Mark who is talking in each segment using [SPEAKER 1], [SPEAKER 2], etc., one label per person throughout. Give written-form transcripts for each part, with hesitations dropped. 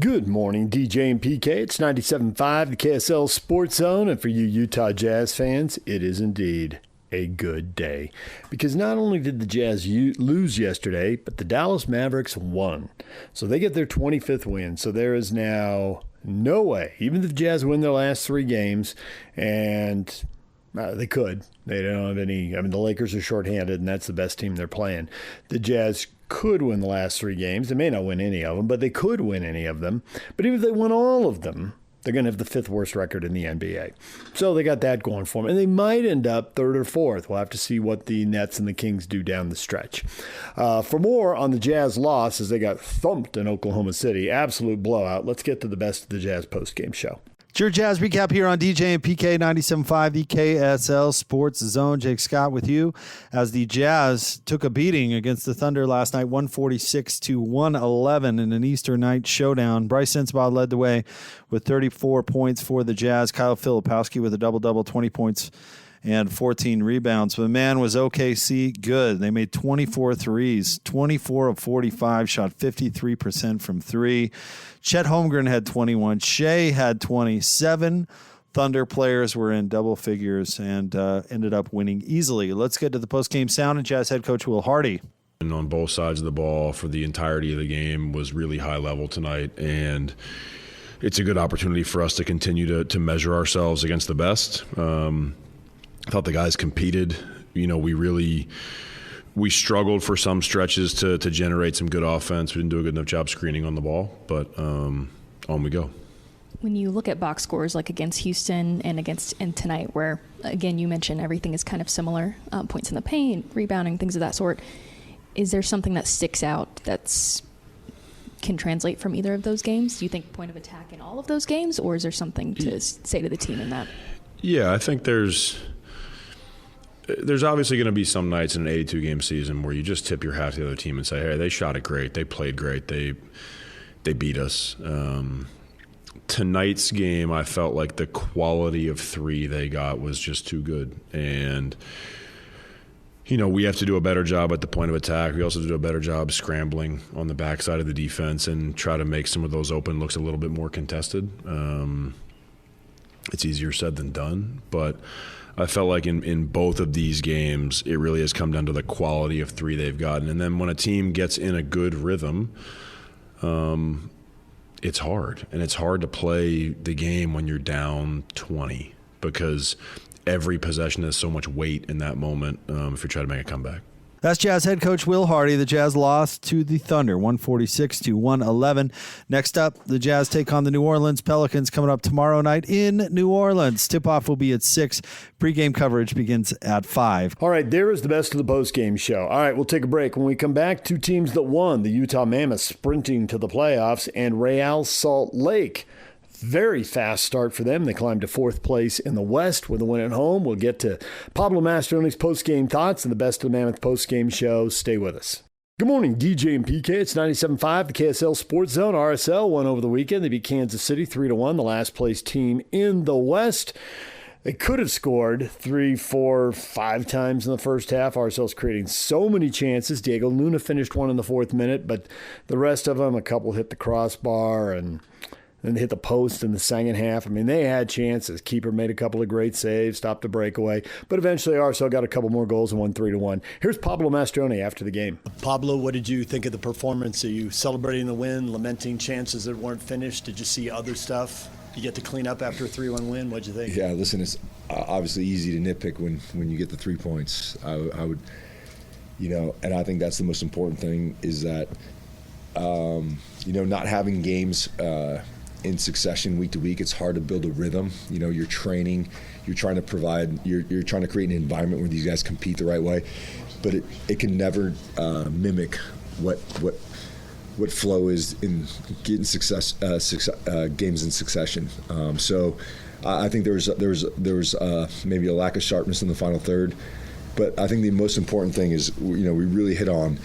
[SPEAKER 1] Good morning, DJ and PK. It's 97.5, the KSL Sports Zone, and for you Utah Jazz fans, it is indeed a good day. Because not only did the Jazz lose yesterday, but the Dallas Mavericks won. So they get their 25th win. So there is now no way, even if the Jazz win their last three games, and they could. They don't have any. I mean, the Lakers are shorthanded, and that's the best team they're playing. The Jazz could win the last three games. They may not win any of them, but they could win any of them. But even if they win all of them, they're going to have the fifth worst record in the NBA. So they got that going for them. And they might end up third or fourth. We'll have to see what the Nets and the Kings do down the stretch. For more on the Jazz loss as they got thumped in Oklahoma City, absolute blowout, let's get to the best of the Jazz postgame show.
[SPEAKER 2] It's your Jazz recap here on DJ and PK 97.5, the KSL Sports Zone. Jake Scott with you as the Jazz took a beating against the Thunder last night, 146-111 in an Easter night showdown. Bryce Sensabaugh led the way with 34 points for the Jazz. Kyle Filipowski with a double-double, 20 points and 14 rebounds. But man, was OKC good. They made 24 threes, 24 of 45, shot 53% from three. Chet Holmgren had 21. Shea had 27. Thunder players were in double figures and ended up winning easily. Let's get to the postgame sound and Jazz head coach Will Hardy.
[SPEAKER 3] And on both sides of the ball for the entirety of the game was really high level tonight, and it's a good opportunity for us to continue to measure ourselves against the best. I thought the guys competed. You know, we struggled for some stretches to generate some good offense. We didn't do a good enough job screening on the ball, but on we go.
[SPEAKER 4] When you look at box scores like against Houston and tonight, where, again, you mentioned everything is kind of similar, points in the paint, rebounding, things of that sort, is there something that sticks out that's can translate from either of those games? Do you think point of attack in all of those games, or is there something to say to the team in that?
[SPEAKER 3] Yeah, I think there's obviously going to be some nights in an 82-game season where you just tip your hat to the other team and say, hey, they shot it great. They played great. They beat us. Tonight's game, I felt like the quality of three they got was just too good. And, you know, we have to do a better job at the point of attack. We also have to do a better job scrambling on the backside of the defense and try to make some of those open looks a little bit more contested. It's easier said than done, but I felt like in both of these games, it really has come down to the quality of three they've gotten. And then when a team gets in a good rhythm, it's hard. And it's hard to play the game when you're down 20 because every possession has so much weight in that moment if you're trying to make a comeback.
[SPEAKER 2] That's Jazz head coach Will Hardy. The Jazz lost to the Thunder, 146-111. Next up, the Jazz take on the New Orleans Pelicans coming up tomorrow night in New Orleans. Tip-off will be at 6. Pre-game coverage begins at 5.
[SPEAKER 1] All right, there is the best of the post-game show. All right, we'll take a break. When we come back, two teams that won, the Utah Mammoth sprinting to the playoffs, and Real Salt Lake. Very fast start for them. They climbed to fourth place in the West with a win at home. We'll get to Pablo Mastroeni's post-game thoughts and the best of the Mammoth post-game show. Stay with us. Good morning, DJ and PK. It's 97.5, the KSL Sports Zone. RSL won over the weekend. They beat Kansas City 3-1, the last place team in the West. They could have scored 3, 4, 5 times in the first half. RSL's creating so many chances. Diego Luna finished one in the fourth minute, but the rest of them, a couple hit the crossbar and then they hit the post in the second half. I mean, they had chances. Keeper made a couple of great saves, stopped a breakaway. But eventually, RSL got a couple more goals and won 3-1. Here's Pablo Mastroeni after the game.
[SPEAKER 5] Pablo, what did you think of the performance? Are you celebrating the win, lamenting chances that weren't finished? Did you see other stuff? You get to clean up after a 3-1 win. What'd you think?
[SPEAKER 6] Yeah, listen, it's obviously easy to nitpick when you get the 3 points. I would, and I think that's the most important thing is that, not having games in succession week to week, it's hard to build a rhythm. You're training, you're trying to provide, you're trying to create an environment where these guys compete the right way, but it can never mimic what flow is in getting games in succession. So I think there was maybe a lack of sharpness in the final third, but I think the most important thing is we really hit on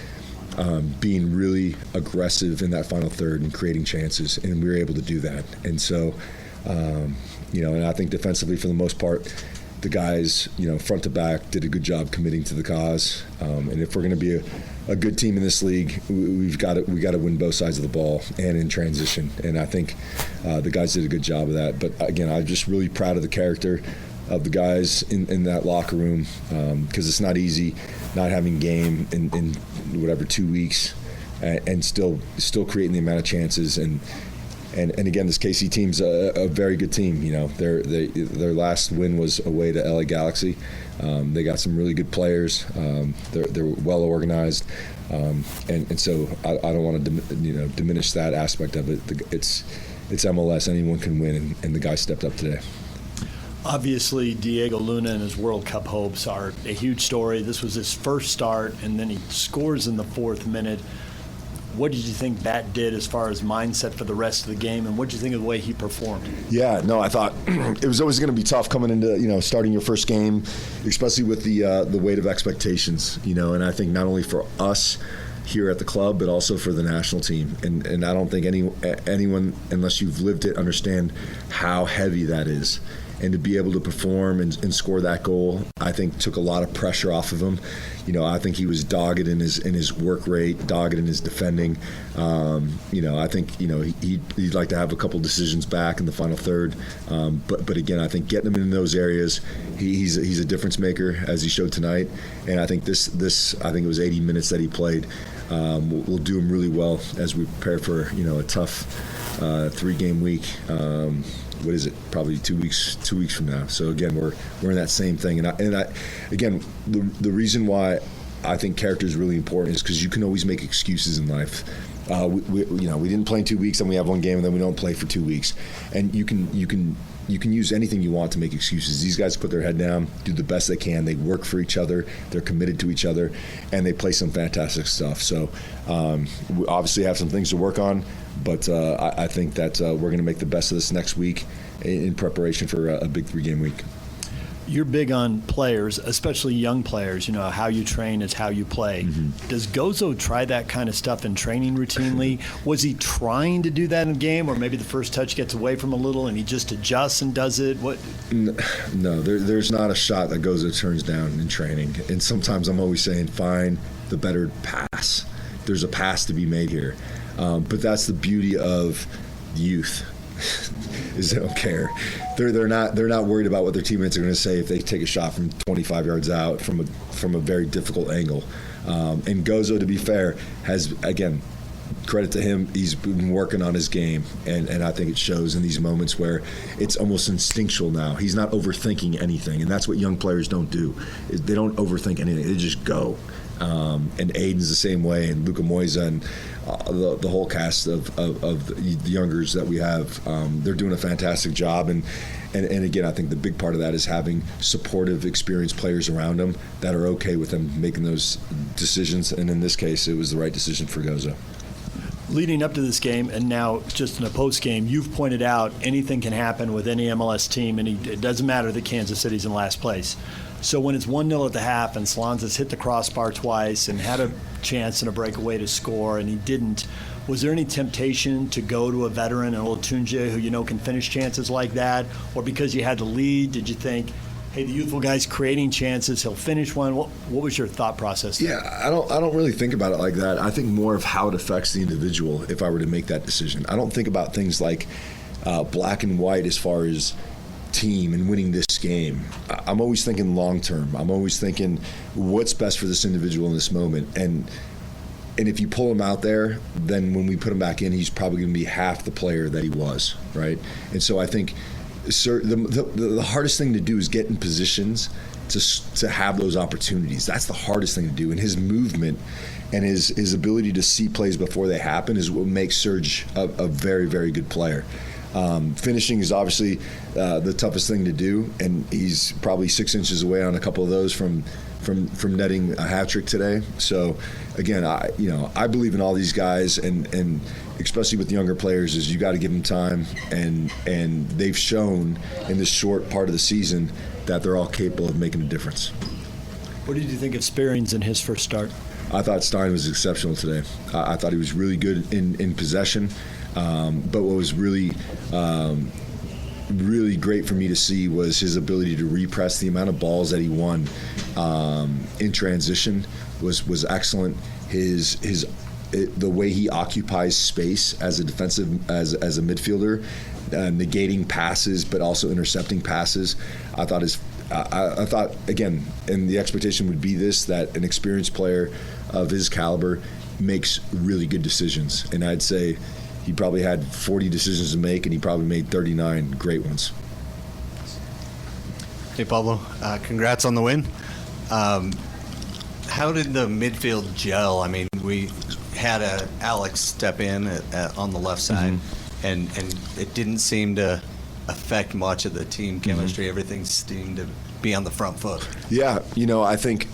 [SPEAKER 6] being really aggressive in that final third and creating chances, and we were able to do that. And so, and I think defensively, for the most part, the guys, front to back, did a good job committing to the cause. And if we're going to be a good team in this league, we got to win both sides of the ball and in transition. And I think the guys did a good job of that. But again, I'm just really proud of the character of the guys in that locker room, because it's not easy not having game in whatever 2 weeks and still creating the amount of chances. And again, this KC team's a very good team. You know, their last win was away to LA Galaxy. They got some really good players. They're well organized, and so I don't want to diminish that aspect of it. It's MLS. Anyone can win, and the guy stepped up today.
[SPEAKER 5] Obviously, Diego Luna and his World Cup hopes are a huge story. This was his first start, and then he scores in the 4th minute. What did you think that did as far as mindset for the rest of the game, and what did you think of the way he performed?
[SPEAKER 6] Yeah, no, I thought it was always going to be tough coming into, starting your first game, especially with the weight of expectations, and I think not only for us here at the club, but also for the national team. And I don't think anyone, unless you've lived it, understand how heavy that is. And to be able to perform and score that goal, I think took a lot of pressure off of him. I think he was dogged in his work rate, dogged in his defending. I think he'd like to have a couple decisions back in the final third. But again, I think getting him in those areas, he's a difference maker, as he showed tonight. And I think this I think it was 80 minutes that he played. Will do him really well as we prepare for a tough 3-game week. What is it? Probably 2 weeks from now. So again, we're in that same thing. And I again, the reason why I think character is really important is because you can always make excuses in life. We didn't play in 2 weeks, and we have one game, and then we don't play for 2 weeks. And you can use anything you want to make excuses. These guys put their head down, do the best they can. They work for each other. They're committed to each other, and they play some fantastic stuff. So we obviously have some things to work on, but I think that we're going to make the best of this next week in preparation for a big 3-game week.
[SPEAKER 5] You're big on players, especially young players. How you train is how you play. Mm-hmm. Does Gozo try that kind of stuff in training routinely? Was he trying to do that in game, or maybe the first touch gets away from a little and he just adjusts and does it? What?
[SPEAKER 6] No, there's not a shot that Gozo turns down in training. And sometimes I'm always saying, find the better pass. There's a pass to be made here. But that's the beauty of youth. Is they don't care. They're not worried about what their teammates are going to say if they take a shot from 25 yards out from a very difficult angle. And Gozo, to be fair, has, again, credit to him, he's been working on his game, and I think it shows in these moments where it's almost instinctual now. He's not overthinking anything, and that's what young players don't do. They don't overthink anything. They just go. And Aiden's the same way, and Luka Moisa, and the whole cast of the youngers that we have. They're doing a fantastic job, and again, I think the big part of that is having supportive, experienced players around them that are okay with them making those decisions, and in this case, it was the right decision for Gozo.
[SPEAKER 5] Leading up to this game, and now just in a post game, you've pointed out anything can happen with any MLS team, and it doesn't matter that Kansas City's in last place. So when it's 1-0 at the half and Slonza's hit the crossbar twice and had a chance and a breakaway to score and he didn't, was there any temptation to go to a veteran, an Olatunji, who can finish chances like that? Or because you had the lead, did you think, hey, the youthful guy's creating chances, he'll finish one? What was your thought process there?
[SPEAKER 6] Yeah, I don't really think about it like that. I think more of how it affects the individual if I were to make that decision. I don't think about things like black and white as far as team and winning this game. I'm always thinking long term. I'm always thinking what's best for this individual in this moment. And if you pull him out there, then when we put him back in, he's probably going to be half the player that he was, right? And so I think the hardest thing to do is get in positions to have those opportunities. That's the hardest thing to do. And his movement and his ability to see plays before they happen is what makes Serge a very, very good player. Finishing is obviously the toughest thing to do, and he's probably 6 inches away on a couple of those from netting a hat trick today. So again, I believe in all these guys, and especially with younger players, is you got to give them time, and they've shown in this short part of the season that they're all capable of making a difference.
[SPEAKER 5] What did you think of Spearings in his first start?
[SPEAKER 6] I thought Stein was exceptional today. I thought he was really good in possession. But what was really great for me to see was his ability to repress. The amount of balls that he won in transition was excellent. the way he occupies space as a defensive as a midfielder, negating passes but also intercepting passes. I thought again, and the expectation would be that an experienced player of his caliber makes really good decisions, and I'd say he probably had 40 decisions to make, and he probably made 39 great ones.
[SPEAKER 7] Hey, Pablo, congrats on the win. How did the midfield gel? I mean, we had Alex step in on the left side, and it didn't seem to affect much of the team chemistry. Everything seemed to be on the front foot.
[SPEAKER 6] Yeah, I think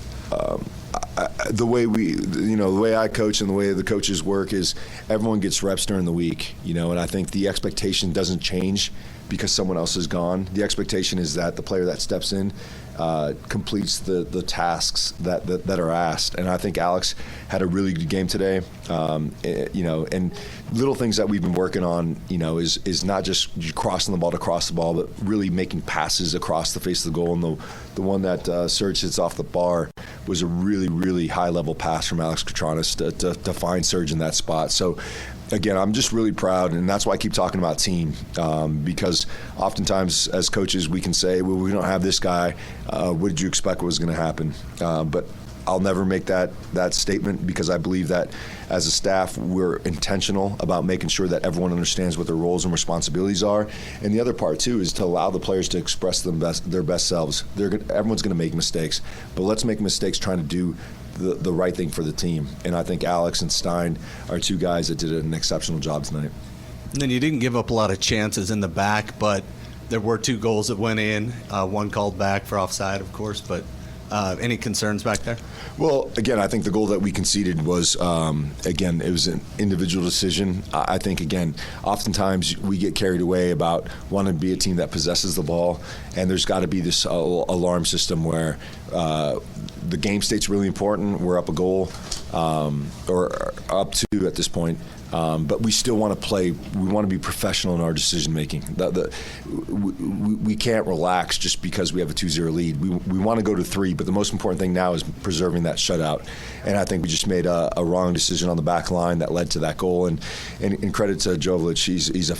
[SPEAKER 6] the way I coach and the way the coaches work is everyone gets reps during the week, and I think the expectation doesn't change because someone else is gone. The expectation is that the player that steps in completes the tasks that are asked. And I think Alex had a really good game today. And little things that we've been working on, is not just crossing the ball to cross the ball, but really making passes across the face of the goal. And the one that Serge hits off the bar was a really, really high-level pass from Alex Katranis to find Serge in that spot. So, again, I'm just really proud, and that's why I keep talking about team, because oftentimes as coaches we can say, well, we don't have this guy. What did you expect was going to happen? But I'll never make that statement, because I believe that as a staff we're intentional about making sure that everyone understands what their roles and responsibilities are. And the other part too is to allow the players to express their best selves. Everyone's going to make mistakes, but let's make mistakes trying to do the right thing for the team. And I think Alex and Stein are two guys that did an exceptional job tonight.
[SPEAKER 7] And then you didn't give up a lot of chances in the back, but there were 2 goals that went in, one called back for offside, of course, but any concerns back there?
[SPEAKER 6] Well, again, I think the goal that we conceded was, again, it was an individual decision. I think, again, oftentimes we get carried away about wanting to be a team that possesses the ball, and there's got to be this alarm system where the game state's really important. We're up a goal, or up 2 at this point. But we still want to play. We want to be professional in our decision making. We can't relax just because we have a 2-0 lead. We want to go to 3, but the most important thing now is preserving that shutout. And I think we just made a wrong decision on the back line that led to that goal. And credit to Jovic, he's a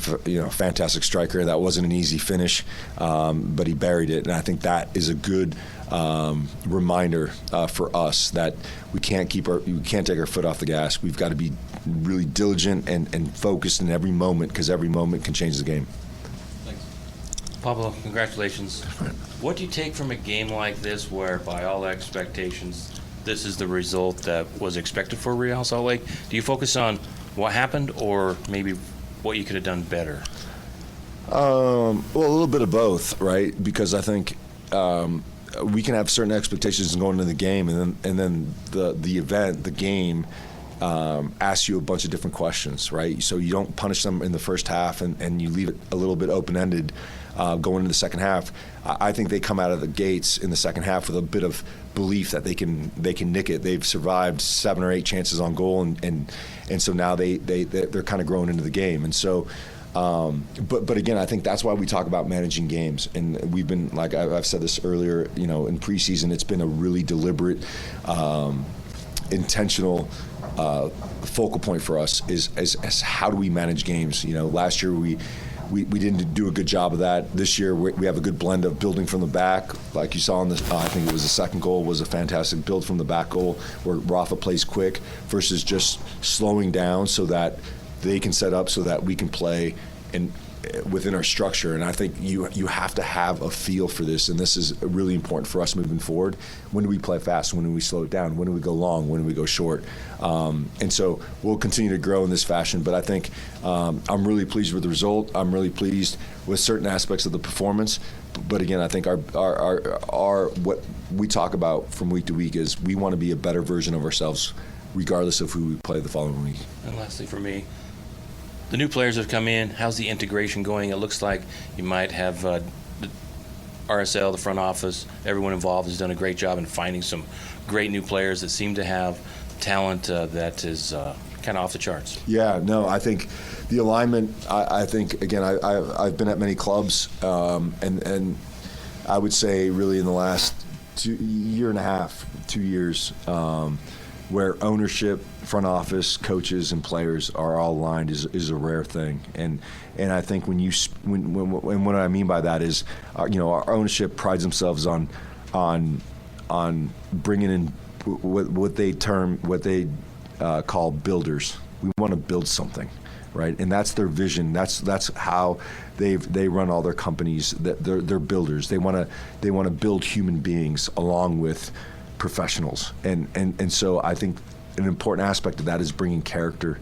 [SPEAKER 6] fantastic striker. That wasn't an easy finish, but he buried it. And I think that is a good reminder for us that we can't take our foot off the gas. We've got to be really diligent and focused in every moment, because every moment can change the game.
[SPEAKER 8] Thanks. Pablo, congratulations. What do you take from a game like this where, by all expectations, this is the result that was expected for Real Salt Lake? Do you focus on what happened or maybe what you could have done better?
[SPEAKER 6] Well, a little bit of both, right? Because I think we can have certain expectations going into the game, and then the event, the game, asks you a bunch of different questions, right? So you don't punish them in the first half, and you leave it a little bit open-ended going into the second half. I think they come out of the gates in the second half with a bit of belief that they can nick it. They've survived 7 or 8 chances on goal, and so now they're kind of growing into the game, and so. But again, I think that's why we talk about managing games, and we've been, like I've said this earlier, in preseason, it's been a really deliberate, intentional focal point for us is how do we manage games. Last year we didn't do a good job of that. This year we have a good blend of building from the back, like you saw in the I think it was the second goal was a fantastic build from the back goal where Rafa plays quick versus just slowing down so that they can set up so that we can play within our structure. And I think you have to have a feel for this, and this is really important for us moving forward. When do we play fast? When do we slow it down? When do we go long? When do we go short? And so we'll continue to grow in this fashion, but I think I'm really pleased with the result. I'm really pleased with certain aspects of the performance. But again, I think our what we talk about from week to week is we want to be a better version of ourselves regardless of who we play the following week.
[SPEAKER 8] And lastly for me, the new players have come in. How's the integration going? It looks like you might have the RSL, the front office, everyone involved has done a great job in finding some great new players that seem to have talent that is kind of off the charts.
[SPEAKER 6] Yeah, no, I think the alignment, I think, again, I've been at many clubs, and I would say really in the last 2 years, where ownership, front office, coaches, and players are all aligned is a rare thing. And I think when what I mean by that is, our ownership prides themselves on bringing in what they call builders. We want to build something, right? And that's their vision. That's how they run all their companies. They're builders. They want to build human beings along with professionals. And so I think an important aspect of that is bringing character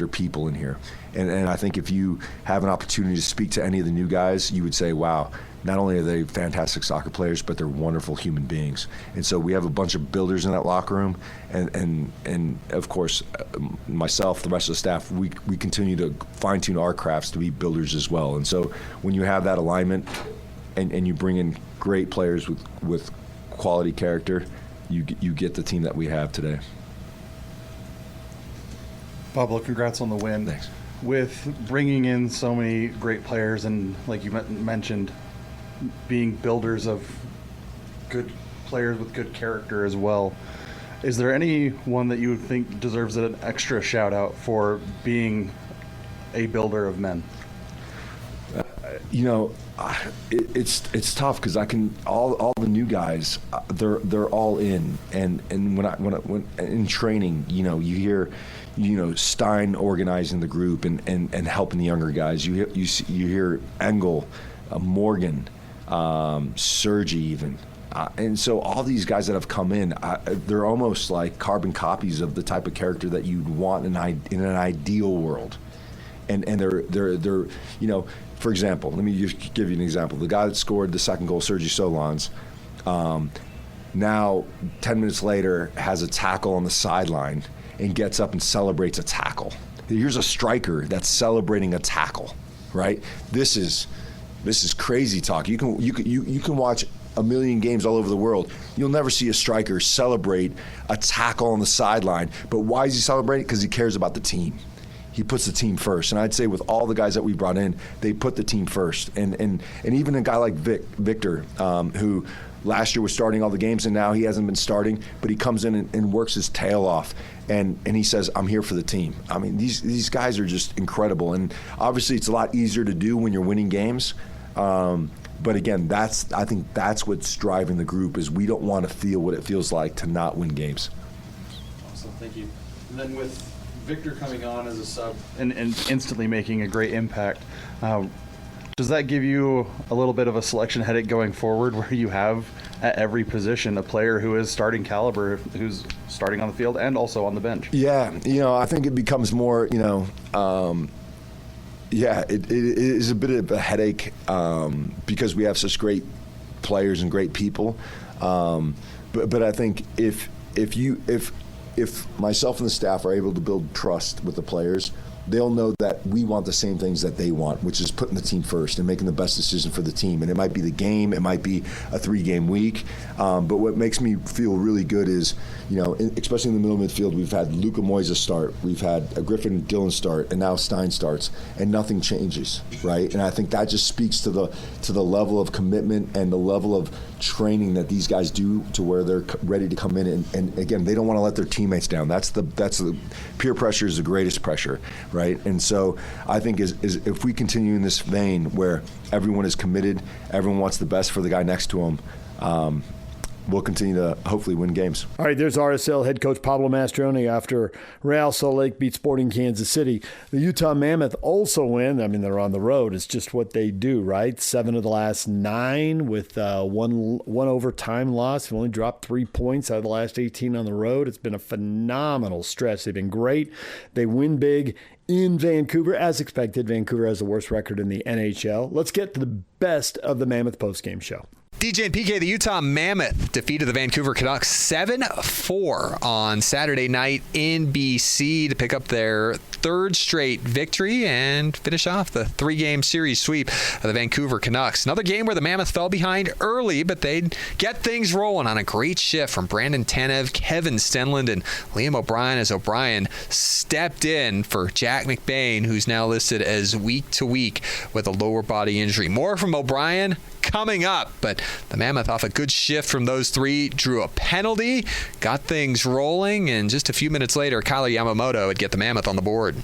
[SPEAKER 6] people in here. And I think if you have an opportunity to speak to any of the new guys, you would say, wow, not only are they fantastic soccer players, but they're wonderful human beings. And so we have a bunch of builders in that locker room, and of course, myself, the rest of the staff, we continue to fine-tune our crafts to be builders as well. And so when you have that alignment and you bring in great players with quality character, you get the team that we have today.
[SPEAKER 9] Pablo, congrats on the win.
[SPEAKER 6] Thanks.
[SPEAKER 9] With bringing in so many great players and, like you mentioned, being builders of good players with good character as well, is there anyone that you think deserves an extra shout out for being a builder of men?
[SPEAKER 6] It's tough because I can all the new guys, they're all in, and when in training, you hear Stein organizing the group and helping the younger guys. You hear Engel, Morgan, Sergi even. And so all these guys that have come in, they're almost like carbon copies of the type of character that you'd want in an ideal world. And they're for example, let me just give you an example. The guy that scored the second goal, Sergi Solans, now 10 minutes later has a tackle on the sideline and gets up and celebrates a tackle. Here's a striker that's celebrating a tackle, right? This is crazy talk. You can watch a million games all over the world. You'll never see a striker celebrate a tackle on the sideline. But why is he celebrating? Because he cares about the team. He puts the team first. And I'd say with all the guys that we brought in, they put the team first. And even a guy like Victor, who last year was starting all the games and now he hasn't been starting, but he comes in and works his tail off. And he says, I'm here for the team. I mean, these guys are just incredible. And obviously it's a lot easier to do when you're winning games. But again, I think that's what's driving the group, is we don't want to feel what it feels like to not win games.
[SPEAKER 9] Awesome, thank you. And then with Victor coming on as a sub and instantly making a great impact, does that give you a little bit of a selection headache going forward, where you have at every position a player who is starting caliber, who's starting on the field and also on the bench?
[SPEAKER 6] Yeah, I think it becomes more, it is a bit of a headache because we have such great players and great people. But I think if myself and the staff are able to build trust with the players, they'll know that we want the same things that they want, which is putting the team first and making the best decision for the team. And it might be the game, it might be a 3-game week. But what makes me feel really good is, especially in the middle of midfield, we've had Luka Moisa start, we've had a Griffin Dillon start, and now Stein starts, and nothing changes, right? And I think that just speaks to the level of commitment and the level of training that these guys do, to where they're ready to come in. And again, they don't want to let their teammates down. That's the peer pressure is the greatest pressure, right? And so I think is if we continue in this vein where everyone is committed, everyone wants the best for the guy next to them, we'll continue to hopefully win games.
[SPEAKER 1] All right, there's RSL head coach Pablo Mastroeni after Real Salt Lake beat Sporting Kansas City. The Utah Mammoth also win. I mean, they're on the road. It's just what they do, right? 7 of the last 9 with one overtime loss. They've only dropped 3 points out of the last 18 on the road. It's been a phenomenal stretch. They've been great. They win big in Vancouver. As expected, Vancouver has the worst record in the NHL. Let's get to the best of the Mammoth postgame show.
[SPEAKER 10] DJ and PK, the Utah Mammoth defeated the Vancouver Canucks 7-4 on Saturday night in BC to pick up their 3rd straight victory and finish off the 3-game series sweep of the Vancouver Canucks. Another game where the Mammoth fell behind early, but they'd get things rolling on a great shift from Brandon Tanev, Kevin Stenlund, and Liam O'Brien, as O'Brien stepped in for Jack McBain, who's now listed as week to week with a lower body injury. More from O'Brien coming up, but the Mammoth, off a good shift from those three, drew a penalty, got things rolling, and just a few minutes later, Kyler Yamamoto would get the Mammoth on the board.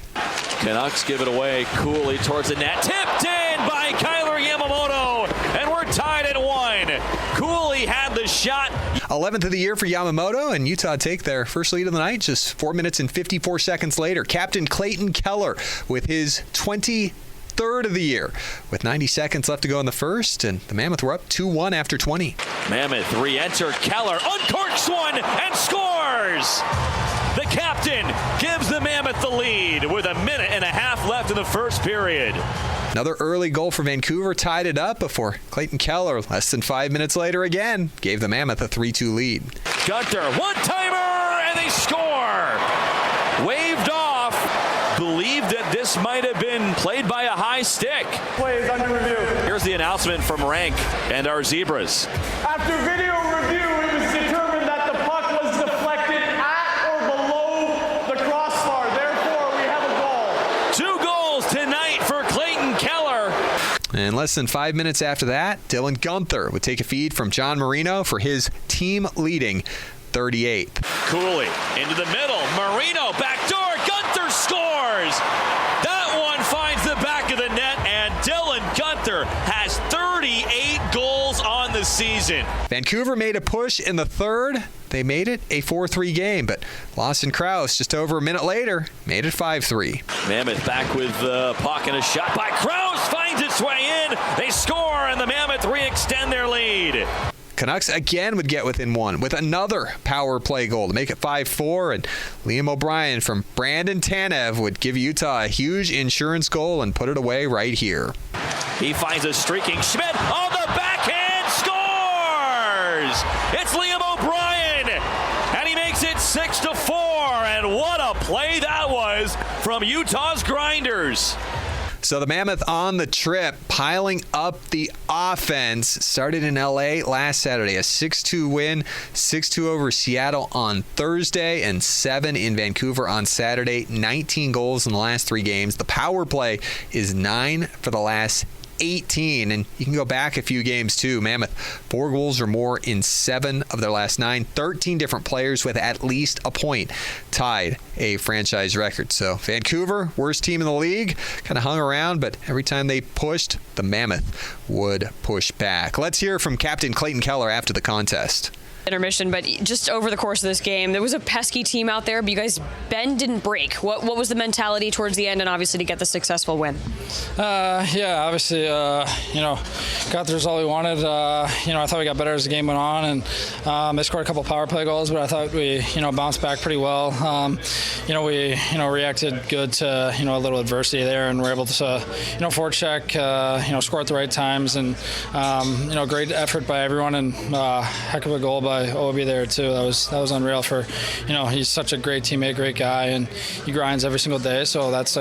[SPEAKER 11] Canucks give it away coolly towards the net. Tipped in by Kyler Yamamoto, and we're tied at 1. Cooley had the shot.
[SPEAKER 10] 11th of the year for Yamamoto, and Utah take their first lead of the night just 4 minutes and 54 seconds later. Captain Clayton Keller with his 23rd of the year with 90 seconds left to go in the first, and the Mammoth were up 2-1 after 20.
[SPEAKER 11] Mammoth re-enter. Keller uncorks one and scores! The captain gives the Mammoth the lead with a minute and a half left in the first period.
[SPEAKER 10] Another early goal for Vancouver tied it up before Clayton Keller, less than 5 minutes later again, gave the Mammoth a 3-2 lead.
[SPEAKER 11] Gunter, one-timer, and they score! Waved off, believed that this might have been played by a high stick.
[SPEAKER 12] Plays under review.
[SPEAKER 11] Here's the announcement from Rank and our Zebras.
[SPEAKER 12] After video review, it was determined that the puck was deflected at or below the crossbar. Therefore, we have a goal.
[SPEAKER 11] 2 goals tonight for Clayton Keller.
[SPEAKER 10] And less than 5 minutes after that, Dylan Gunther would take a feed from John Marino for his team-leading 38th.
[SPEAKER 11] Cooley into the middle. Marino backdoor. Gunther scores. That one finds the back of the net, and Dylan Gunther has 38 goals on the season.
[SPEAKER 10] Vancouver made a push in the third. They made it a 4-3 game, but Lawson Krause, just over a minute later, made it 5-3.
[SPEAKER 11] Mammoth back with the puck, and a shot by Krause finds its way in. They score, and the Mammoth re-extend their lead.
[SPEAKER 10] Canucks again would get within one with another power play goal to make it 5-4, and Liam O'Brien from Brandon Tanev would give Utah a huge insurance goal and put it away right here.
[SPEAKER 11] He finds a streaking Schmidt on the backhand, scores! It's Liam O'Brien, and he makes it 6-4, and what a play that was from Utah's Grinders.
[SPEAKER 10] So the Mammoth on the trip, piling up the offense. Started in L.A. last Saturday, a 6-2 win, 6-2 over Seattle on Thursday, and 7 in Vancouver on Saturday. 19 goals in the last 3 games. The power play is 9 for the last 18, and you can go back a few games too. Mammoth 4 goals or more in 7 of their last 9. 13 different players with at least a point tied a franchise record. So Vancouver, worst team in the league, kind of hung around, but every time they pushed, the Mammoth would push back. Let's hear from Captain Clayton Keller after the contest.
[SPEAKER 13] Intermission, but just over the course of this game, there was a pesky team out there, but you guys bend didn't break. What was the mentality towards the end, and obviously to get the successful win?
[SPEAKER 14] Obviously, got the result we wanted. I thought we got better as the game went on, and they scored a couple power play goals, but I thought we, bounced back pretty well. We reacted good to, a little adversity there, and were able to, forecheck, score at the right times, and, great effort by everyone, and heck of a goal by Obi there too. That was unreal for, he's such a great teammate, great guy, and he grinds every single day. So that's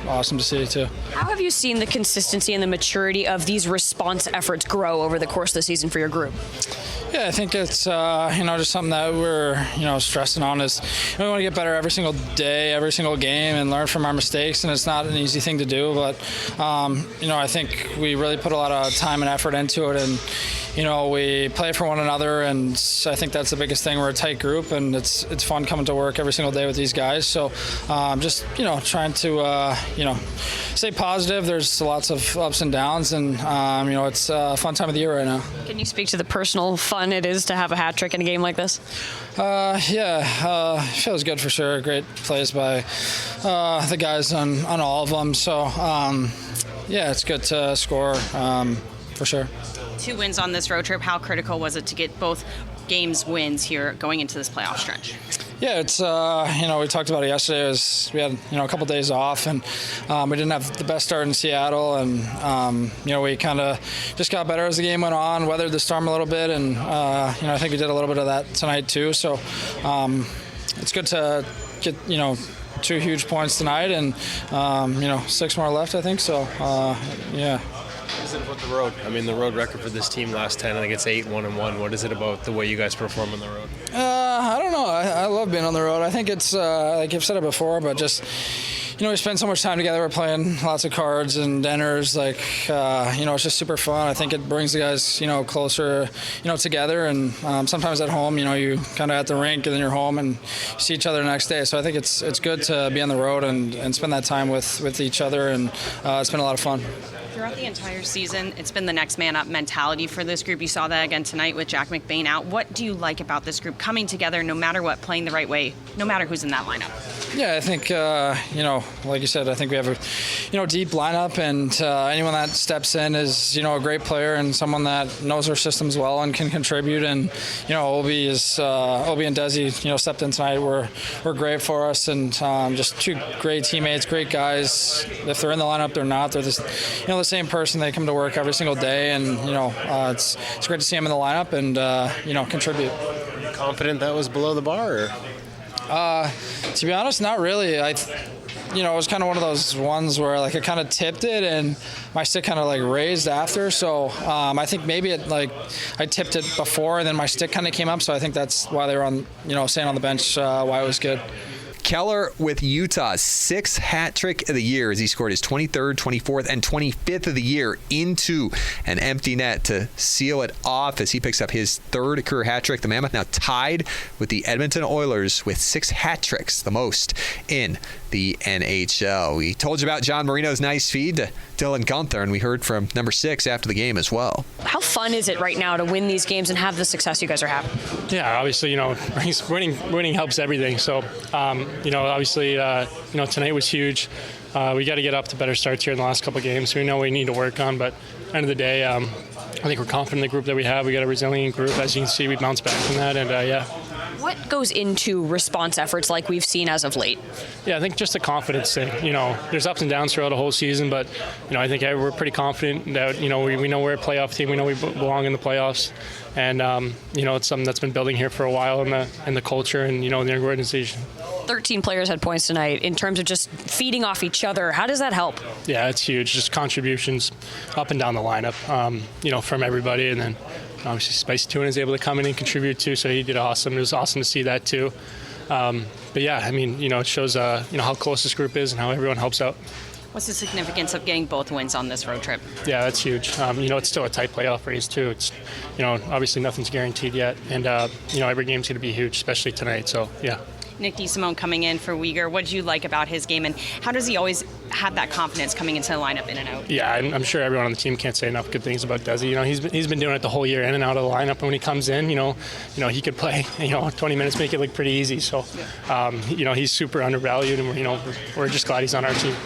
[SPEAKER 14] awesome to see too.
[SPEAKER 13] How have you seen the consistency and the maturity of these response efforts grow over the course of the season for your group?
[SPEAKER 14] Yeah, I think it's just something that we're stressing on is we want to get better every single day, every single game, and learn from our mistakes. And it's not an easy thing to do, but I think we really put a lot of time and effort into it, and we play for one another, and I think that's the biggest thing. We're a tight group, and it's fun coming to work every single day with these guys. So just trying to stay positive. There's lots of ups and downs, and it's a fun time of the year right now.
[SPEAKER 13] Can you speak to the personal fun it is to have a hat trick in a game like this?
[SPEAKER 14] Feels good for sure. Great plays by the guys on all of them. So it's good to score for sure.
[SPEAKER 15] 2 wins on this road trip. How critical was it to get both games wins here going into this playoff stretch?
[SPEAKER 14] Yeah, it's we talked about it yesterday. We had a couple days off, and we didn't have the best start in Seattle, and we kind of just got better as the game went on, weathered the storm a little bit, and I think we did a little bit of that tonight too. So it's good to get 2 huge points tonight, and 6 more left, I think. So
[SPEAKER 16] What is it about the road? I mean, the road record for this team last 10, I think it's 8-1-1. What is it about the way you guys perform on the road?
[SPEAKER 14] I don't know. I love being on the road. I think it's, like I've said it before, but just, we spend so much time together. We're playing lots of cards and dinners. It's just super fun. I think it brings the guys, closer, together. And sometimes at home, you kind of at the rink and then you're home and you see each other the next day. So I think it's good to be on the road and spend that time with each other. And it's been a lot of fun.
[SPEAKER 15] Throughout the entire season, it's been the next man up mentality for this group. You saw that again tonight with Jack McBain out. What do you like about this group coming together no matter what, playing the right way, no matter who's in that lineup?
[SPEAKER 14] Yeah, I think, like you said, I think we have a, deep lineup, and anyone that steps in is, a great player and someone that knows our systems well and can contribute. And, Obi and Desi, stepped in tonight. Were great for us, and just two great teammates, great guys. If they're in the lineup, they're not. They're the same person. They come to work every single day, and, it's great to see them in the lineup and, contribute.
[SPEAKER 16] Are you confident that was below the bar? Or?
[SPEAKER 14] To be honest, not really. It was kind of one of those ones where I kind of tipped it and my stick kind of raised after. So I think maybe I tipped it before and then my stick kind of came up. So I think that's why they were on, staying on the bench, why it was good.
[SPEAKER 10] Keller with Utah's 6th hat trick of the year as he scored his 23rd, 24th, and 25th of the year into an empty net to seal it off as he picks up his 3rd career hat trick. The Mammoth now tied with the Edmonton Oilers with 6 hat tricks, the most in the NHL. We told you about John Marino's nice feed to Dylan Gunther, and we heard from number 6 after the game as well.
[SPEAKER 13] How fun is it right now to win these games and have the success you guys are having?
[SPEAKER 17] Yeah, obviously, winning helps everything. So, obviously, tonight was huge. We got to get up to better starts here in the last couple of games. We know we need to work on, but at the end of the day, I think we're confident in the group that we have. We got a resilient group. As you can see, we bounced back from that, and
[SPEAKER 13] What goes into response efforts like we've seen as of late?
[SPEAKER 17] Yeah, I think just a confidence thing. There's ups and downs throughout the whole season, but I think we're pretty confident that we know we're a playoff team. We know we belong in the playoffs, and it's something that's been building here for a while in the culture and the organization.
[SPEAKER 13] 13 players had points tonight. In terms of just feeding off each other, how does that help?
[SPEAKER 17] Yeah, it's huge. Just contributions up and down the lineup, from everybody, and then obviously Spicy Tuna is able to come in and contribute too, so he did awesome. It was awesome to see that too. But yeah, it shows how close this group is and how everyone helps out.
[SPEAKER 15] What's the significance of getting both wins on this road trip?
[SPEAKER 17] Yeah, that's huge. It's still a tight playoff race too. It's obviously nothing's guaranteed yet, and every game's going to be huge, especially tonight. So yeah.
[SPEAKER 15] Nick DeSimone coming in for Uyghur. What did you like about his game, and how does he always have that confidence coming into the lineup in and out?
[SPEAKER 17] Yeah, I'm sure everyone on the team can't say enough good things about Desi. He's been doing it the whole year, in and out of the lineup. And when he comes in, he could play 20 minutes, make it look pretty easy. So, he's super undervalued, and we're just glad he's on our team.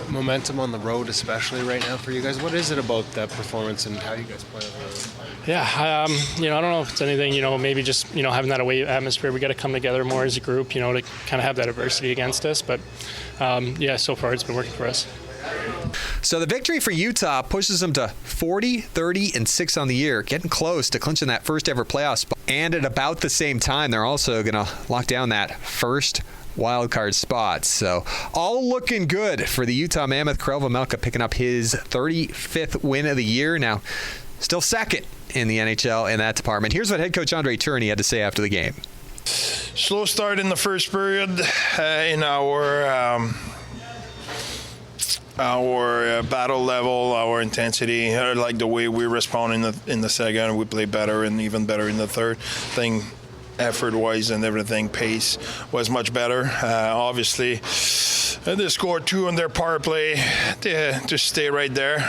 [SPEAKER 16] Momentum on the road, especially right now for you guys. What is it about that performance and how you guys play on the road?
[SPEAKER 17] Yeah, I don't know if it's anything, maybe just, having that away atmosphere. We got to come together more as a group, to kind of have that adversity against us. But, so far it's been working for us.
[SPEAKER 10] So the victory for Utah pushes them to 40, 30, and 6 on the year, getting close to clinching that first ever playoff spot. And at about the same time, they're also going to lock down that first wildcard spot. So all looking good for the Utah Mammoth. Karel Vejmelka picking up his 35th win of the year. Now, still second in the NHL in that department. Here's what head coach Andre Tourigny had to say after the game.
[SPEAKER 18] Slow start in the first period in our battle level, our intensity. I like the way we respond in the second. We play better and even better in the third. Thing effort-wise and everything, pace was much better. Obviously, they scored 2 on their power play to stay right there.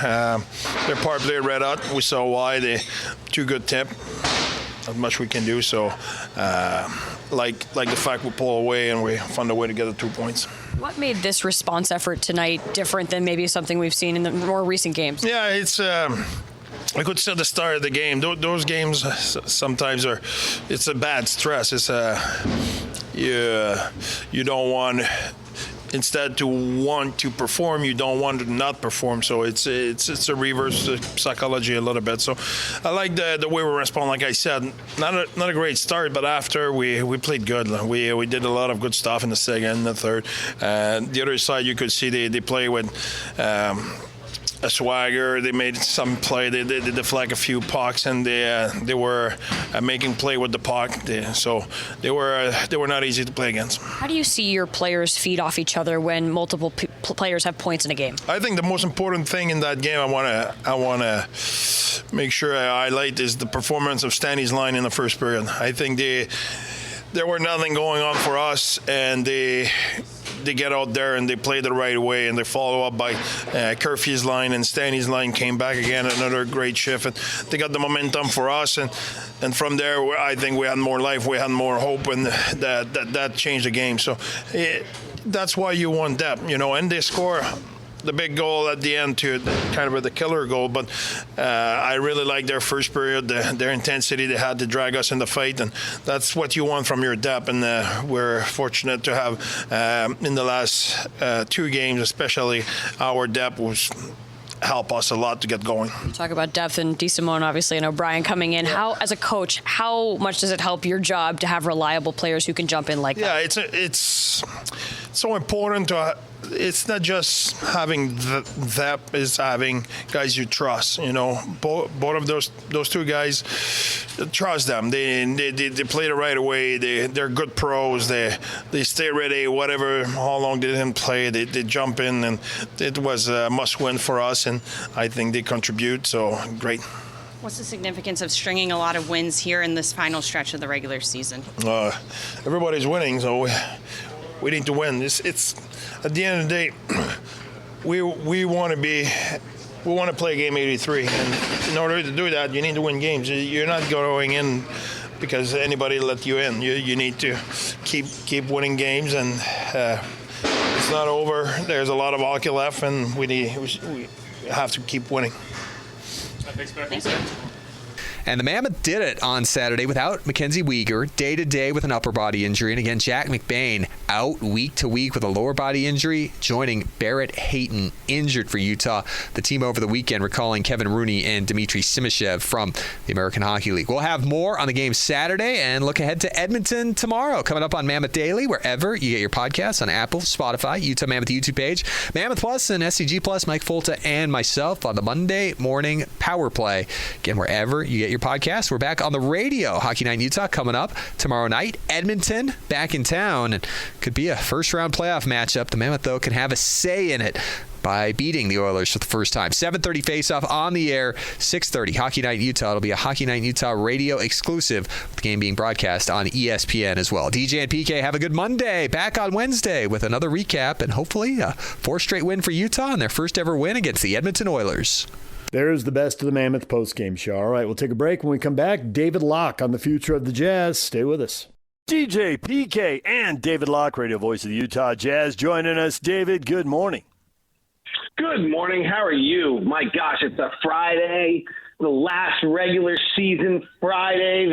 [SPEAKER 18] Their power play red hot. We saw why. They 2 good tip. Not much we can do. So, like the fact we pull away and we found a way to get the 2 points.
[SPEAKER 13] What made this response effort tonight different than maybe something we've seen in the more recent games?
[SPEAKER 18] Yeah, it's. I could say the start of the game. Those games sometimes it's a bad stress. It's you don't want, instead to want to perform, you don't want to not perform. So it's a reverse psychology a little bit. So I like the way we respond. Like I said, not a great start, but after we played good. We did a lot of good stuff in the second and the third. The other side, you could see they play with. a swagger. They made some play. They deflect a few pucks, and they were making play with the puck. So they were not easy to play against.
[SPEAKER 13] How do you see your players feed off each other when multiple players have points in a game?
[SPEAKER 18] I think the most important thing in that game I want to make sure I highlight is the performance of Stanley's line in the first period. I think there were nothing going on for us, and they get out there and they play the right way, and they follow up by Kerfee's line, and Stanley's line came back again, another great shift, and they got the momentum for us, and from there I think we had more life, we had more hope, and that changed the game. So that's why you want depth, and they score the big goal at the end to kind of the killer goal, but I really like their first period, their intensity they had to drag us in the fight, and that's what you want from your depth, and we're fortunate to have in the last 2 games especially our depth was help us a lot to get going.
[SPEAKER 13] Talk about depth and DeSimone, obviously, and O'Brien coming in. How, as a coach, how much does it help your job to have reliable players who can jump in like that?
[SPEAKER 18] Yeah, it's so important to. It's not just having that, it's having guys you trust. Both of those 2 guys, trust them. They play the right way. They're good pros. They stay ready. Whatever, how long they didn't play, they jump in, and it was a must-win for us. And I think they contribute. So great.
[SPEAKER 15] What's the significance of stringing a lot of wins here in this final stretch of the regular season?
[SPEAKER 18] Everybody's winning, so we need to win. It's at the end of the day, we want to play game 83, and in order to do that, you need to win games. You're not going in because anybody let you in. You need to keep winning games, and it's not over. There's a lot of hockey left, and we have to keep winning.
[SPEAKER 15] Thanks.
[SPEAKER 10] And the Mammoth did it on Saturday without Mackenzie Weegar, day-to-day with an upper body injury. And again, Jack McBain out week to week with a lower body injury, joining Barrett Hayton, injured for Utah. The team over the weekend recalling Kevin Rooney and Dmitry Simashev from the American Hockey League. We'll have more on the game Saturday and look ahead to Edmonton tomorrow, coming up on Mammoth Daily, wherever you get your podcasts, on Apple, Spotify, Utah Mammoth YouTube page, Mammoth Plus and SCG Plus, Mike Folta and myself on the Monday morning Power Play. Again, wherever you get your podcast. We're back on the radio. Hockey Night in Utah coming up tomorrow night. Edmonton back in town, and could be a first-round playoff matchup. The Mammoth, though, can have a say in it by beating the Oilers for the first time. 7:30 face-off on the air, 6:30 Hockey Night in Utah. It'll be a Hockey Night in Utah radio exclusive, with the game being broadcast on ESPN as well. DJ and PK, have a good Monday. Back on Wednesday with another recap, and hopefully a 4th straight win for Utah and their first ever win against the Edmonton Oilers.
[SPEAKER 1] There's the best of the Mammoth postgame show. All right, we'll take a break. When we come back, David Locke on the future of the Jazz. Stay with us. DJ, PK, and David Locke, radio voice of the Utah Jazz, joining us. David, good morning.
[SPEAKER 19] Good morning. How are you? My gosh, it's a Friday, the last regular season Friday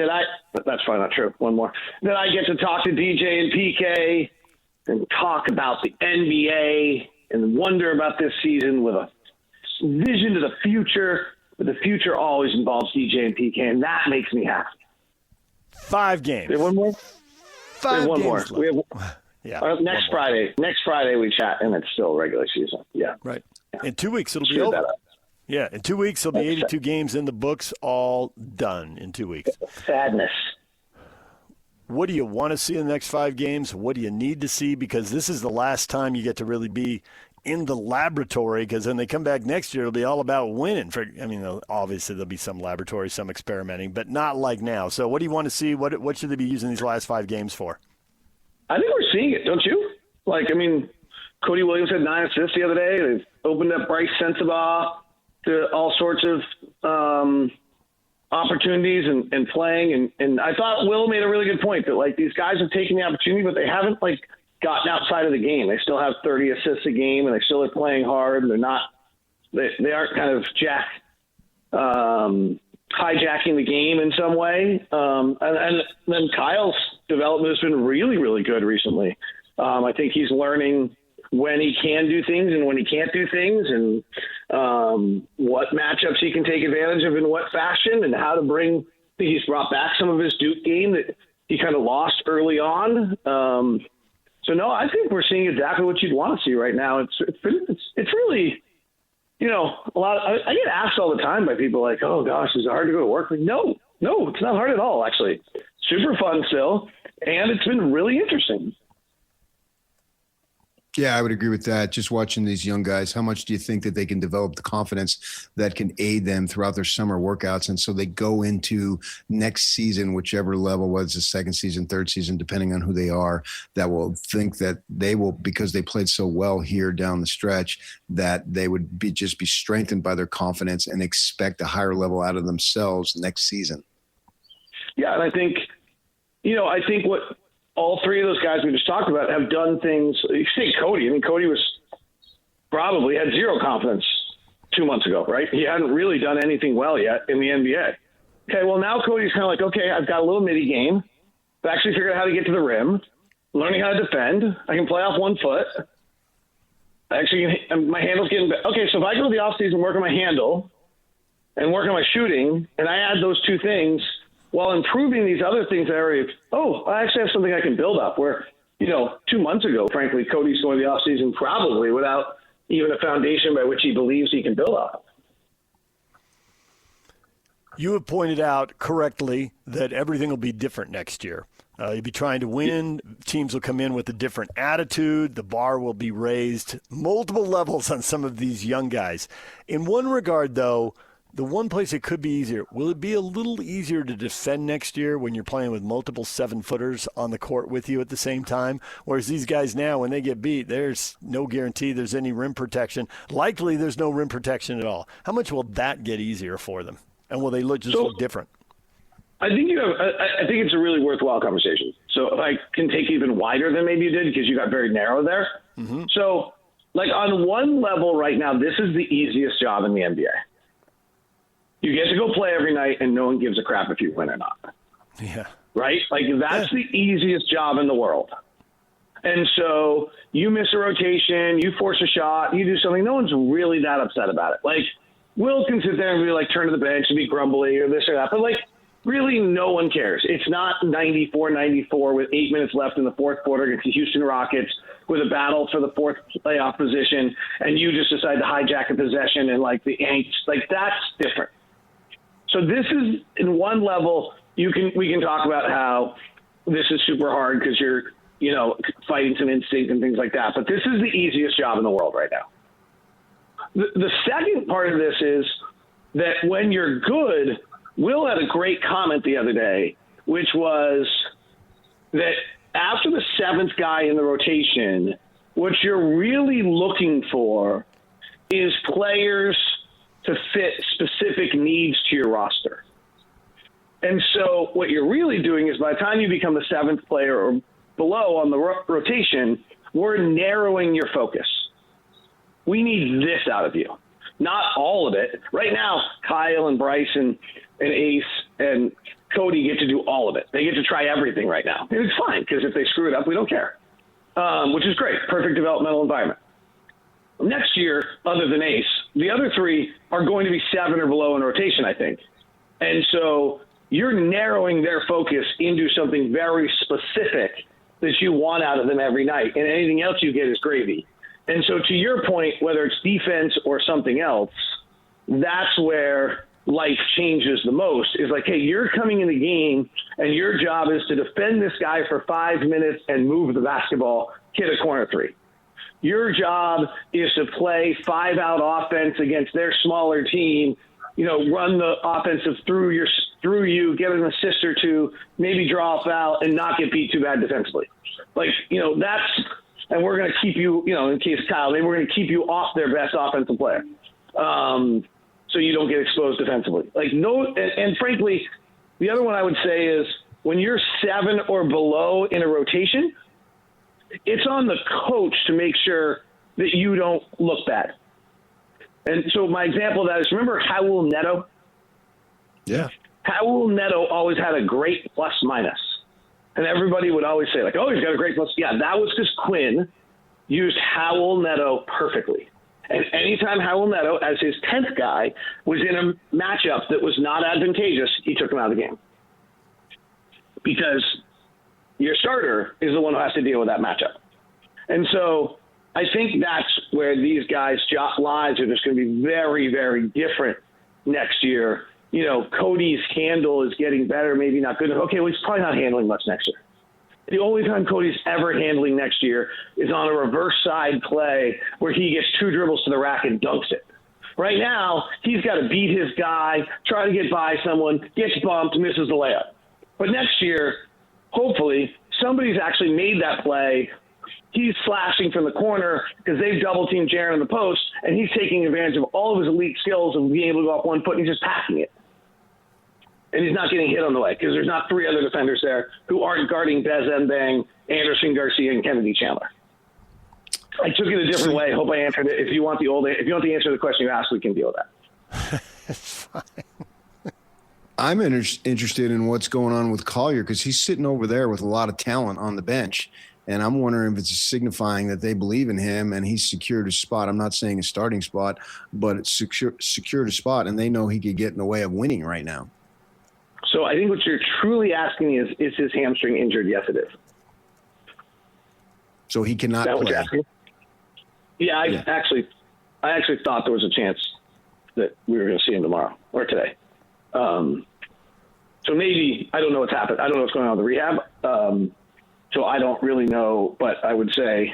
[SPEAKER 19] that's probably not true. One more. That I get to talk to DJ and PK and talk about the NBA and wonder about this season with a vision to the future, but the future always involves DJ and PK, and that makes me happy.
[SPEAKER 1] 5 games.
[SPEAKER 19] One more?
[SPEAKER 1] 5
[SPEAKER 19] one
[SPEAKER 1] games
[SPEAKER 19] more. We have next Friday. Next Friday we chat, and it's still regular season. Yeah.
[SPEAKER 1] Right. In 2 weeks it'll be over. Yeah, in 2 weeks there'll be 82 games in the books, all done in 2 weeks.
[SPEAKER 19] Sadness.
[SPEAKER 1] What do you want to see in the next 5 games? What do you need to see? Because this is the last time you get to really be in the laboratory, because when they come back next year, it'll be all about winning. Obviously there'll be some laboratory, some experimenting, but not like now. So what do you want to see? What should they be using these last 5 games for?
[SPEAKER 19] I think we're seeing it, don't you? Cody Williams had 9 assists the other day. They've opened up Bryce Sensabaugh to all sorts of opportunities and playing. And I thought Will made a really good point that, these guys have taken the opportunity, but they haven't, gotten outside of the game. They still have 30 assists a game, and they still are playing hard. And they aren't kind of hijacking the game in some way. And then Kyle's development has been really, really good recently. I think he's learning when he can do things and when he can't do things, and what matchups he can take advantage of in what fashion, and how to bring. He's brought back some of his Duke game that he kind of lost early on. So no, I think we're seeing exactly what you'd want to see right now. It's really I get asked all the time by people like, oh gosh, is it hard to go to work? Like, no, it's not hard at all, actually. Super fun still, and it's been really interesting.
[SPEAKER 20] Yeah, I would agree with that. Just watching these young guys, how much do you think that they can develop the confidence that can aid them throughout their summer workouts? And so they go into next season, whichever level, whether it's the second season, third season, depending on who they are, that will think that they will, because they played so well here down the stretch, that they would just be strengthened by their confidence and expect a higher level out of themselves next season.
[SPEAKER 19] Yeah, and I think what all three of those guys we just talked about have done things. You say Cody. I mean, Cody had zero confidence 2 months ago, right? He hadn't really done anything well yet in the NBA. Okay, well, now Cody's kind of like, okay, I've got a little midi game. I've actually figured out how to get to the rim, learning how to defend. I can play off 1 foot. My handle's getting better. Okay, so if I go to the offseason and work on my handle and work on my shooting, and I add those two things – while improving these other things that I actually have something I can build up where, 2 months ago, frankly, Cody's going to the offseason probably without even a foundation by which he believes he can build up.
[SPEAKER 1] You have pointed out correctly that everything will be different next year. You'll be trying to win. Teams will come in with a different attitude. The bar will be raised multiple levels on some of these young guys. In one regard, though, the one place it could be easier, will it be a little easier to defend next year when you're playing with multiple 7-footers on the court with you at the same time? Whereas these guys now, when they get beat, there's no guarantee there's any rim protection. Likely there's no rim protection at all. How much will that get easier for them? And will they look different?
[SPEAKER 19] I think it's a really worthwhile conversation. So if I can take even wider than maybe you did, because you got very narrow there. Mm-hmm. So, on one level right now, this is the easiest job in the NBA. You get to go play every night, and no one gives a crap if you win or not.
[SPEAKER 1] Yeah.
[SPEAKER 19] Right? That's the easiest job in the world. And so you miss a rotation, you force a shot, you do something, no one's really that upset about it. Will can sit there and be turn to the bench and be grumbly or this or that. But, really no one cares. It's not 94-94 with 8 minutes left in the fourth quarter against the Houston Rockets with a battle for the fourth playoff position, and you just decide to hijack a possession and, the angst. That's different. So this is, in one level, we can talk about how this is super hard because you're, fighting some instinct and things like that. But this is the easiest job in the world right now. The second part of this is that when you're good, Will had a great comment the other day, which was that after the seventh guy in the rotation, what you're really looking for is players to fit specific needs to your roster. And so what you're really doing is by the time you become the seventh player or below on the rotation, we're narrowing your focus. We need this out of you, not all of it. Right now, Kyle and Bryce and Ace and Cody get to do all of it. They get to try everything right now. And it's fine, because if they screw it up, we don't care, which is great. Perfect developmental environment. Next year, other than Ace, the other three are going to be 7 or below in rotation, I think. And so you're narrowing their focus into something very specific that you want out of them every night, and anything else you get is gravy. And so to your point, whether it's defense or something else, that's where life changes the most. Is hey, you're coming in the game, and your job is to defend this guy for 5 minutes and move the basketball, hit a corner three. Your job is to play 5-out offense against their smaller team, run the offensive through you, get an assist or two, maybe draw a foul, and not get beat too bad defensively. That's – and we're going to keep you, in case Kyle, maybe we're going to keep you off their best offensive player so you don't get exposed defensively. And frankly, the other one I would say is when you're 7 or below in a rotation – it's on the coach to make sure that you don't look bad. And so my example of that is, remember Raul Neto?
[SPEAKER 20] Yeah.
[SPEAKER 19] Raul Neto always had a great plus-minus. And everybody would always say, oh, he's got a great plus. Yeah, that was because Quinn used Raul Neto perfectly. And anytime Raul Neto, as his 10th guy, was in a matchup that was not advantageous, he took him out of the game. Because your starter is the one who has to deal with that matchup. And so I think that's where these guys' lives are just going to be very, very different next year. You know, Cody's handle is getting better, maybe not good enough. Okay, well, he's probably not handling much next year. The only time Cody's ever handling next year is on a reverse side play where he gets 2 dribbles to the rack and dunks it. Right now, he's got to beat his guy, try to get by someone, gets bumped, misses the layup. But next year, hopefully, somebody's actually made that play. He's slashing from the corner because they've double-teamed Jaren in the post, and he's taking advantage of all of his elite skills of being able to go off one foot, and he's just passing it. And he's not getting hit on the way because there's not 3 other defenders there who aren't guarding Bez Mbang, Anderson Garcia, and Kennedy Chandler. I took it a different way. Hope I answered it. If you want the answer to the question you asked, we can deal with that.
[SPEAKER 1] It's fine.
[SPEAKER 20] I'm interested in what's going on with Collier because he's sitting over there with a lot of talent on the bench. And I'm wondering if it's signifying that they believe in him and he's secured his spot. I'm not saying a starting spot, but it's secured a spot, and they know he could get in the way of winning right now.
[SPEAKER 19] So I think what you're truly asking is his hamstring injured? Yes, it is.
[SPEAKER 20] So he cannot play.
[SPEAKER 19] What you're asking? Yeah, I actually thought there was a chance that we were going to see him tomorrow or today. So maybe, I don't know what's happened. I don't know what's going on with the rehab. So I don't really know, but I would say,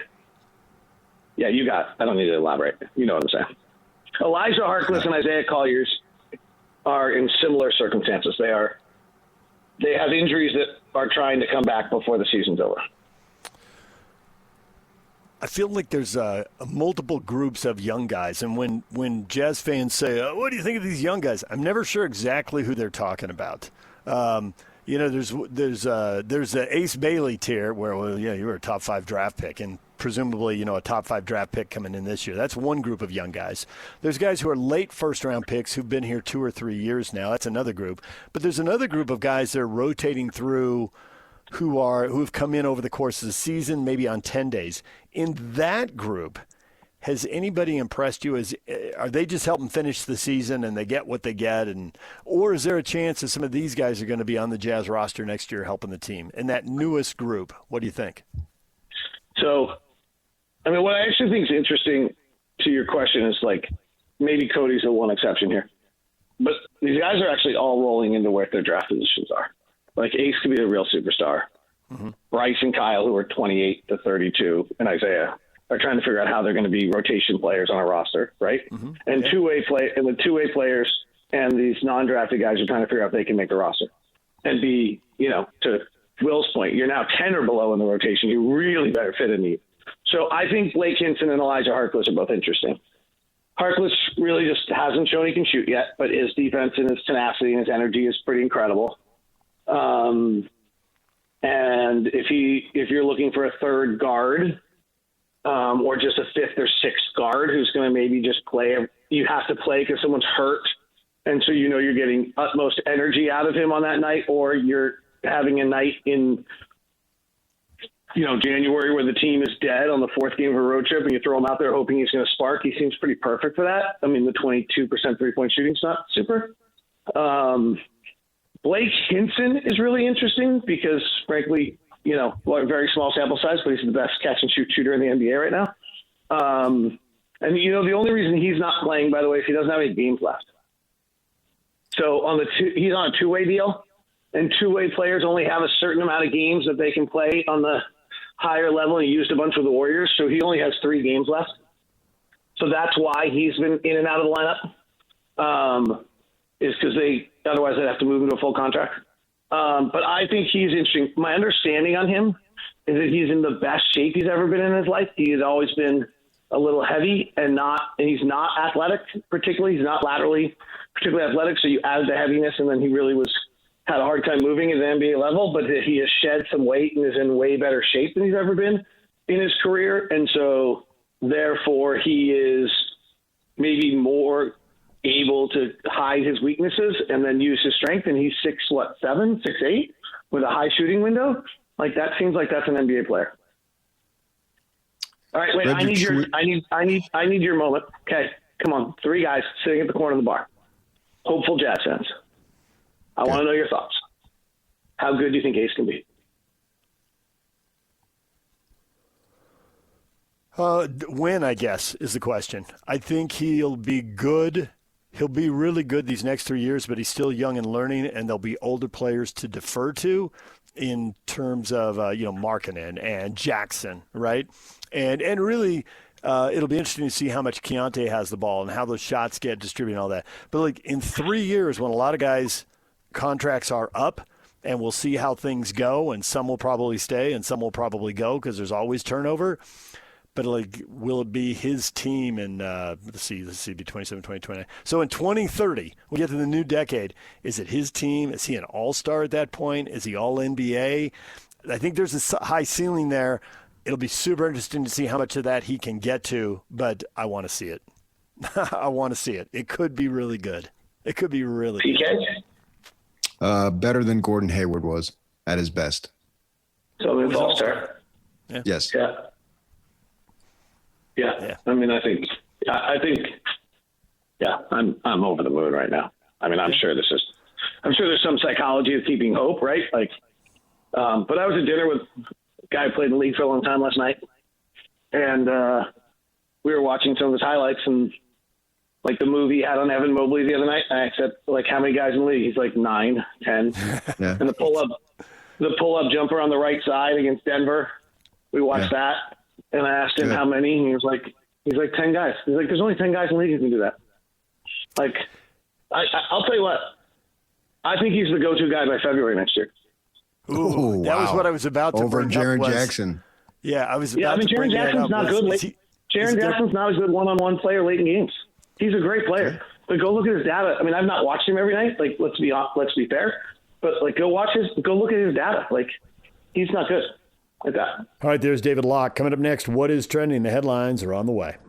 [SPEAKER 19] I don't need to elaborate. You know what I'm saying. Elijah Harkless and Isaiah Colliers are in similar circumstances. They have injuries that are trying to come back before the season's over.
[SPEAKER 1] I feel like there's multiple groups of young guys, and when Jazz fans say, "What do you think of these young guys?" I'm never sure exactly who they're talking about. There's the Ace Bailey tier where, you were a top 5 draft pick, and presumably, a top 5 draft pick coming in this year. That's one group of young guys. There's guys who are late first-round picks who've been here 2 or 3 years now. That's another group. But there's another group of guys that are rotating through who've come in over the course of the season, maybe on 10 days. In that group, has anybody impressed you? Are they just helping finish the season and they get what they get? Or is there a chance that some of these guys are going to be on the Jazz roster next year helping the team? In that newest group, what do you think?
[SPEAKER 19] So, what I actually think is interesting to your question is, maybe Cody's the one exception here. But these guys are actually all rolling into where their draft positions are. Ace could be a real superstar. Mm-hmm. Bryce and Kyle, who are 28 to 32, and Isaiah are trying to figure out how they're going to be rotation players on a roster, right? Mm-hmm. And the two-way players and these non-drafted guys are trying to figure out if they can make the roster and be, to Will's point, you're now 10 or below in the rotation. You really better fit a need. So I think Blake Hinson and Elijah Harkless are both interesting. Harkless really just hasn't shown he can shoot yet, but his defense and his tenacity and his energy is pretty incredible. And if you're looking for a third guard, or just a 5th or 6th guard who's going to maybe just play, you have to play because someone's hurt. And so, you're getting utmost energy out of him on that night, or you're having a night in, January where the team is dead on the 4th game of a road trip and you throw him out there hoping he's going to spark. He seems pretty perfect for that. The 22% 3-point shooting's not super. Blake Hinson is really interesting because, frankly, very small sample size, but he's the best catch-and-shoot shooter in the NBA right now. The only reason he's not playing, by the way, is he doesn't have any games left. So he's on a 2-way deal, and 2-way players only have a certain amount of games that they can play on the higher level. He used a bunch with the Warriors, so he only has 3 games left. So that's why he's been in and out of the lineup, is because otherwise they'd have to move him to a full contract. But I think he's interesting. My understanding on him is that he's in the best shape he's ever been in his life. He has always been a little heavy and he's not athletic particularly. He's not laterally particularly athletic. So you added the heaviness, and then he really had a hard time moving at the NBA level, but he has shed some weight and is in way better shape than he's ever been in his career. And so therefore he is maybe more able to hide his weaknesses and then use his strength. And he's 6'7", 6'8", with a high shooting window. That seems like that's an NBA player. All right, wait. I need your moment. Okay, come on. 3 guys sitting at the corner of the bar. Hopeful Jazz fans. I want to know your thoughts. How good do you think Ace can be?
[SPEAKER 1] When, I guess, is the question. I think he'll be good. He'll be really good these next 3 years, but he's still young and learning, and there'll be older players to defer to in terms of, Markkanen and Jackson, right? And really, it'll be interesting to see how much Keontae has the ball and how those shots get distributed and all that. But, like, in 3 years, when a lot of guys' contracts are up, and we'll see how things go, and some will probably stay and some will probably go because there's always turnover. But, like, will it be his team in, let's see, be 27, 2020. So in 2030, we get to the new decade, is it his team? Is he an all-star at that point? Is he all-NBA? I think there's a high ceiling there. It'll be super interesting to see how much of that he can get to, but I want to see it. I want to see it. It could be really good. It could be really
[SPEAKER 19] PK?
[SPEAKER 1] good.
[SPEAKER 20] Better than Gordon Hayward was at his best.
[SPEAKER 19] So it's all-star?
[SPEAKER 1] Yeah.
[SPEAKER 20] Yes.
[SPEAKER 19] Yeah. I mean, I think, I'm over the moon right now. I mean, I'm sure there's some psychology of keeping hope, right? Like, but I was at dinner with a guy who played in the league for a long time last night, and we were watching some of his highlights, and like the movie he had on Evan Mobley the other night. I said, like, how many guys in the league? He's like 9, 10.
[SPEAKER 20] Yeah.
[SPEAKER 19] And the pull-up jumper on the right side against Denver. We watched that, and I asked him how many. And he was like 10 guys. He's like, there's only 10 guys in the league who can do that. Like, I'll tell you what. I think he's the go-to guy by February next year.
[SPEAKER 1] Ooh, that was what I was about to
[SPEAKER 20] over
[SPEAKER 1] bring
[SPEAKER 20] Jaren
[SPEAKER 1] up.
[SPEAKER 20] Jackson.
[SPEAKER 1] Yeah, I was about to
[SPEAKER 19] Jaren
[SPEAKER 1] bring that
[SPEAKER 19] Jackson's
[SPEAKER 1] up.
[SPEAKER 19] not good. Jaren Jackson's not a good one-on-one player late in games. He's a great player, but go look at his data. I mean, I've not watched him every night. Like, let's be fair, but like, go look at his data. Like, he's not good like that.
[SPEAKER 1] All right, there's David Locke. Coming up next, what is trending? The headlines are on the way.